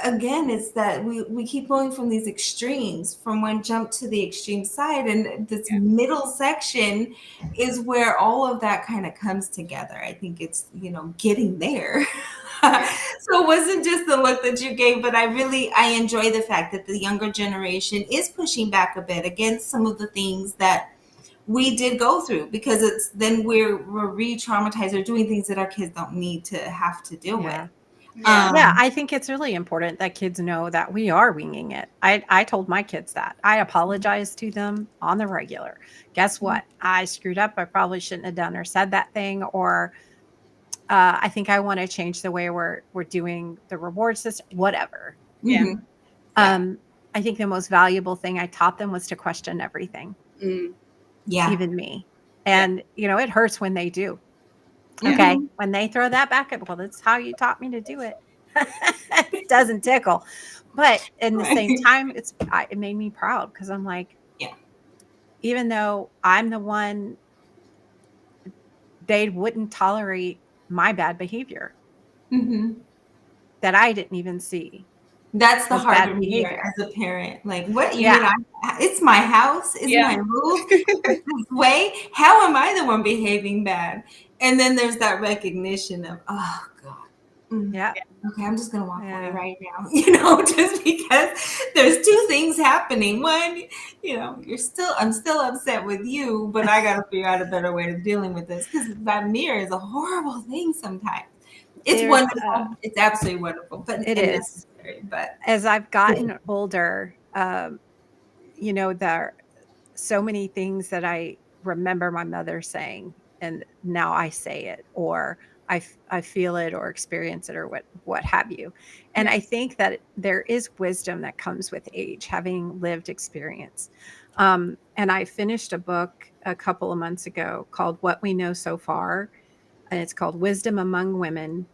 again, it's that we keep going from these extremes, from one jump to the extreme side, and this Yeah. middle section is where all of that kind of comes together. I think it's getting there. Yeah. So it wasn't just the look that you gave, but I enjoy the fact that the younger generation is pushing back a bit against some of the things that we did go through, because it's then we're re-traumatized or doing things that our kids don't need to have to deal with. Yeah. Yeah. Yeah, I think it's really important that kids know that we are winging it. I told my kids that. I apologize to them on the regular. Guess what? I screwed up. I probably shouldn't have done or said that thing, or I think I want to change the way we're doing the reward system, whatever. Yeah. Mhm. Yeah. I think the most valuable thing I taught them was to question everything, Mm. Yeah. even me. Yeah. And it hurts when they do. Yeah. Okay. Mhm. When they throw that back at, well, that's how you taught me to do it. It doesn't tickle. But in the same Right. time, it made me proud, because I'm like, Yeah. even though I'm the one, they wouldn't tolerate my bad behavior Mhm. that I didn't even see That's the was bad harder mirror behavior. as a parent. Like, what you mean? Yeah. It's my house, it's Yeah. my rules, it's this way. How am I the one behaving bad? And then there's that recognition of, oh God. Mm, Yeah. okay, I'm just gonna walk away Yeah. right now. Just because there's two things happening. One, I'm still upset with you, but I gotta figure out a better way of dealing with this, because that mirror is a horrible thing sometimes. It's There's wonderful. It's absolutely wonderful, but it and is. necessary. But As I've gotten older, there are so many things that I remember my mother saying, and now I say it, or I feel it or experience it, or what have you. And Yeah. I think that there is wisdom that comes with age, having lived experience. And I finished a book a couple of months ago called What We Know So Far, and it's called Wisdom Among Women.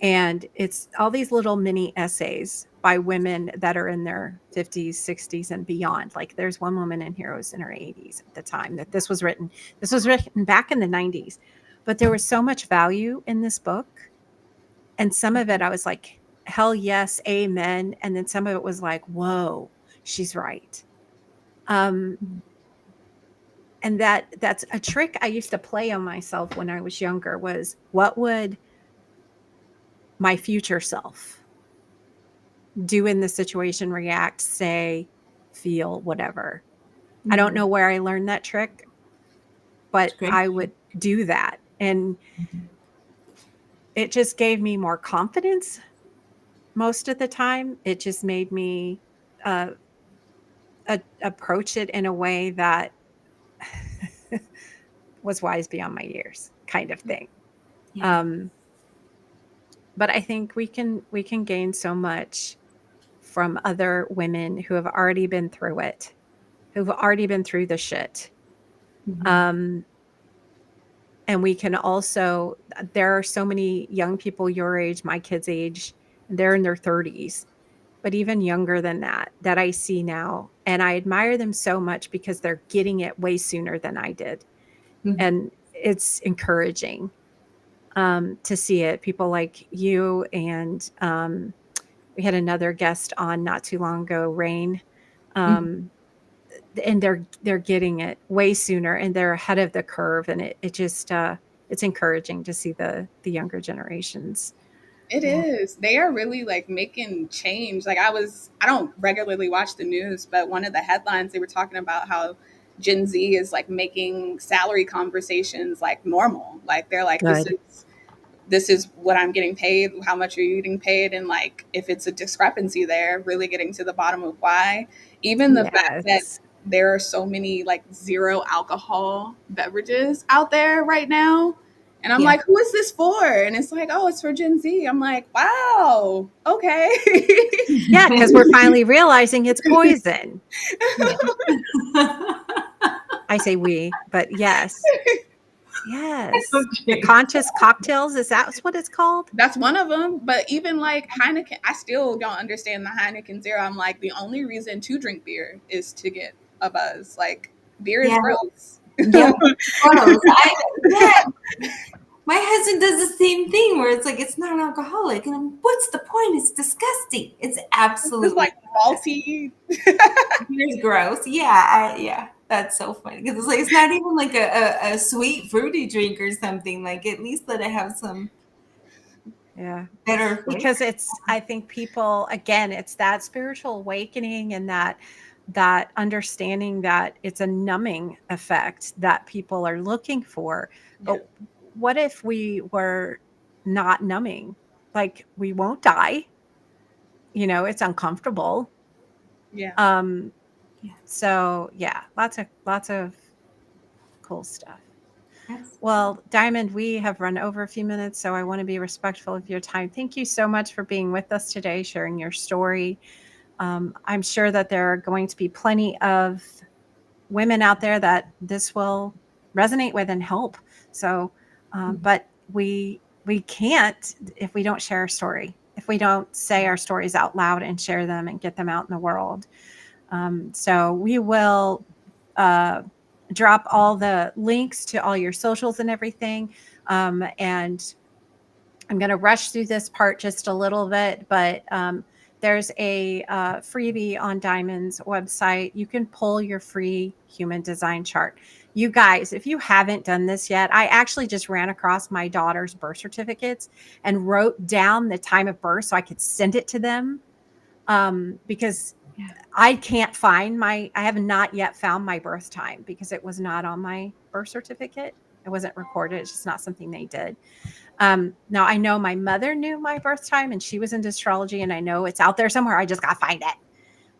And it's all these little mini essays by women that are in their 50s, 60s, and beyond. Like, there's one woman in here who was in her 80s at the time that this was written. This was written back in the 90s. But there was so much value in this book. And some of it I was like, hell yes, amen. And then some of it was like, whoa, she's right. Um, and that's a trick I used to play on myself when I was younger, was what would my future self do in the situation, react, say, feel, whatever. I don't know where I learned that trick, it's but great. I would do that. And it just gave me more confidence most of the time. It just made me uh, approach it in a way that was wise beyond my years, kind of thing. Yeah. Um, but I think we can gain so much from other women who have already been through it, who've already been through the shit. Mhm. Um, and we can also, there are so many young people your age, my kids' age, and they're in their 30s, but even younger than that, that I see now. And I admire them so much because they're getting it way sooner than I did. Mhm. And it's encouraging to see it. People like you, and we had another guest on not too long ago, Rain. Mhm. Um, and they're getting it way sooner, and they're ahead of the curve, and it just it's encouraging to see the younger generations. It Yeah. is. They are really like making change. Like I don't regularly watch the news, but one of the headlines they were talking about how Gen Z is like making salary conversations like normal. Like they're like, this Good. is this is what I'm getting paid, how much are you getting paid? And like, if it's a discrepancy there, really getting to the bottom of why. Even the fact that Yes. there are so many like zero alcohol beverages out there right now. And I'm Yeah. like, who is this for? And it's like, oh, it's for Gen Z. I'm like, wow, okay. Yeah, because we're finally realizing it's poison. I say we, but yes. Yes. The Okay. conscious cocktails, is that what it's called? That's one of them. But even like Heineken, I still don't understand the Heineken Zero. I'm like, the only reason to drink beer is to get a buzz. Like, beer is Yeah. gross. Yep. Gross. Yeah. My husband does the same thing where it's like it's non-alcoholic, and what's the point? It's disgusting. It's It's absolutely like malty. it's gross. Yeah, that's so funny because it's like it's not even like a sweet fruity drink or something. Like at least let it have some Yeah. better flavor. Because it's, I think people, again, it's that spiritual awakening and that understanding that it's a numbing effect that people are looking for. Yeah. But what if we were not numbing? Like, we won't die, it's uncomfortable. Yeah. Um, Yeah, so yeah, lots of cool stuff. absolutely. Well, Diamond, we have run over a few minutes, so I want to be respectful of your time. Thank you so much for being with us today, sharing your story. I'm sure that there are going to be plenty of women out there that this will resonate with and help. So, but we can't if we don't share our story, if we don't say our stories out loud and share them and get them out in the world. So we will uh, drop all the links to all your socials and everything. And I'm going to rush through this part just a little bit, but there's a freebie on Diamond's website. You can pull your free human design chart. You guys, if you haven't done this yet, I actually just ran across my daughter's birth certificates and wrote down the time of birth so I could send it to them, because Yeah. I have not yet found my birth time because it was not on my birth certificate. It wasn't recorded. It's just not something they did. Now I know my mother knew my birth time and she was into astrology, and I know it's out there somewhere. I just got to find it.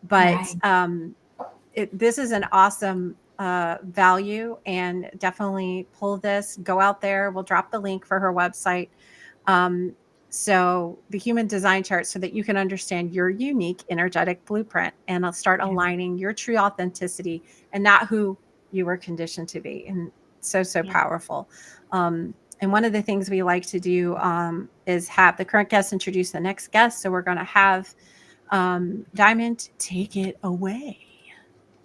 But Right. this is an awesome value, and definitely pull this, go out there. We'll drop the link for her website. Um, so the human design chart, so that you can understand your unique energetic blueprint and start Yeah. aligning your true authenticity and not who you were conditioned to be. And so Yeah. powerful. And one of the things we like to do is have the current guest introduce the next guest. So we're going to have Diamond, take it away.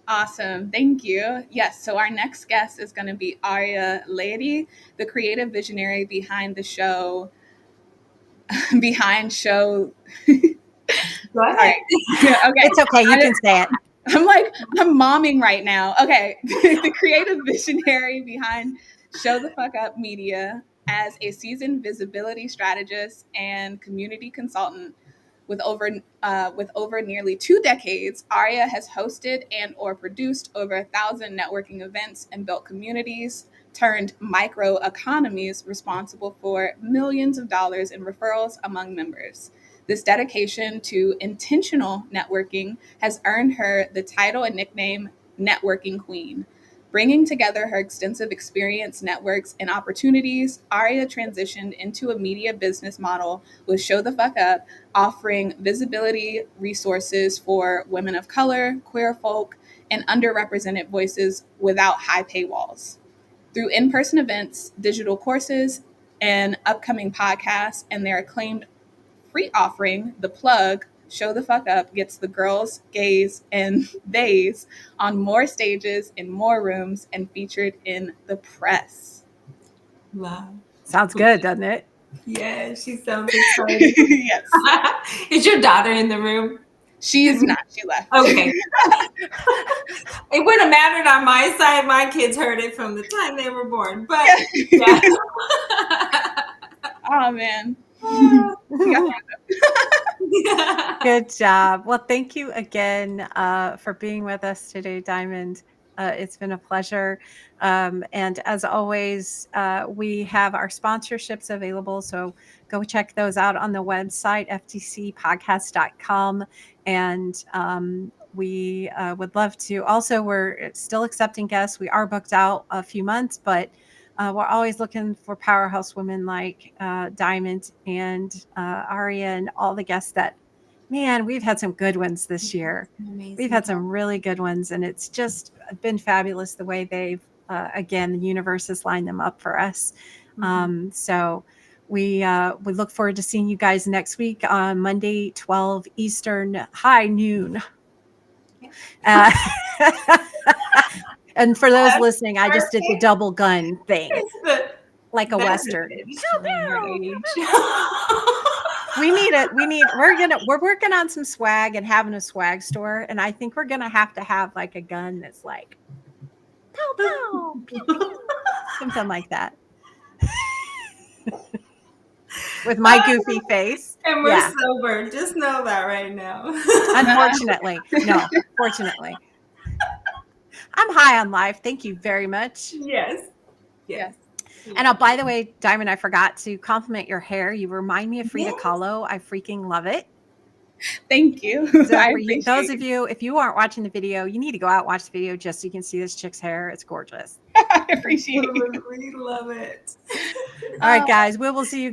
Awesome. Thank you. Yes. So our next guest is going to be Arya Lady, the creative visionary behind the show, behind show. Go ahead. Sorry. Okay. It's okay. You can say it. I'm like, I'm momming right now. Okay. The creative visionary behind Show the Fuck Up Media, as a seasoned visibility strategist and community consultant with over nearly 2 decades. Arya has hosted and or produced over 1,000 networking events and built communities, turned micro economies responsible for millions of dollars in referrals among members. This dedication to intentional networking has earned her the title and nickname Networking Queen. Bringing together her extensive experience, networks, and opportunities, Arya transitioned into a media business model with Show the Fuck Up, offering visibility resources for women of color, queer folk, and underrepresented voices without high paywalls. Through in person events, digital courses, and upcoming podcasts, and their acclaimed free offering, The Plug, Show the Fuck Up gets the girls, gays, and theys on more stages, in more rooms, and featured in the press. Wow. Sounds good, doesn't it? Yeah, she sounds excited. Yes. Is your daughter in the room? She is not. She left. Okay. It wouldn't have mattered on my side. My kids heard it from the time they were born. But yeah. Oh, man. Good job. Well, thank you again for being with us today, Diamond. It's been a pleasure. And as always, we have our sponsorships available. So go check those out on the website, ftcpodcast.com. And we would love to. Also, we're still accepting guests. We are booked out a few months, but we're always looking for powerhouse women like Diamond and Aria and all the guests that, man, we've had some good ones this year. Amazing. We've had some really good ones, and it's just been fabulous the way they've, again, the universe has lined them up for us. So we look forward to seeing you guys next week on Monday, 12 Eastern, high noon. Uh, and for those listening, I just did the double gun thing, like a Western. We need it. We're working on some swag and having a swag store. And I think we're going to have like a gun that's like, pow, pow, pew, pew, something like that. With my goofy face. And we're sober. Just know that right now. Unfortunately. No, fortunately. I'm high on life. Thank you very much. Yes. And by the way, Diamond, I forgot to compliment your hair. You remind me of Frida Kahlo. I freaking love it. Thank you. So for those of you, if you aren't watching the video, you need to go out and watch the video just so you can see this chick's hair. It's gorgeous. I appreciate it. We love it. All right, guys. We will see you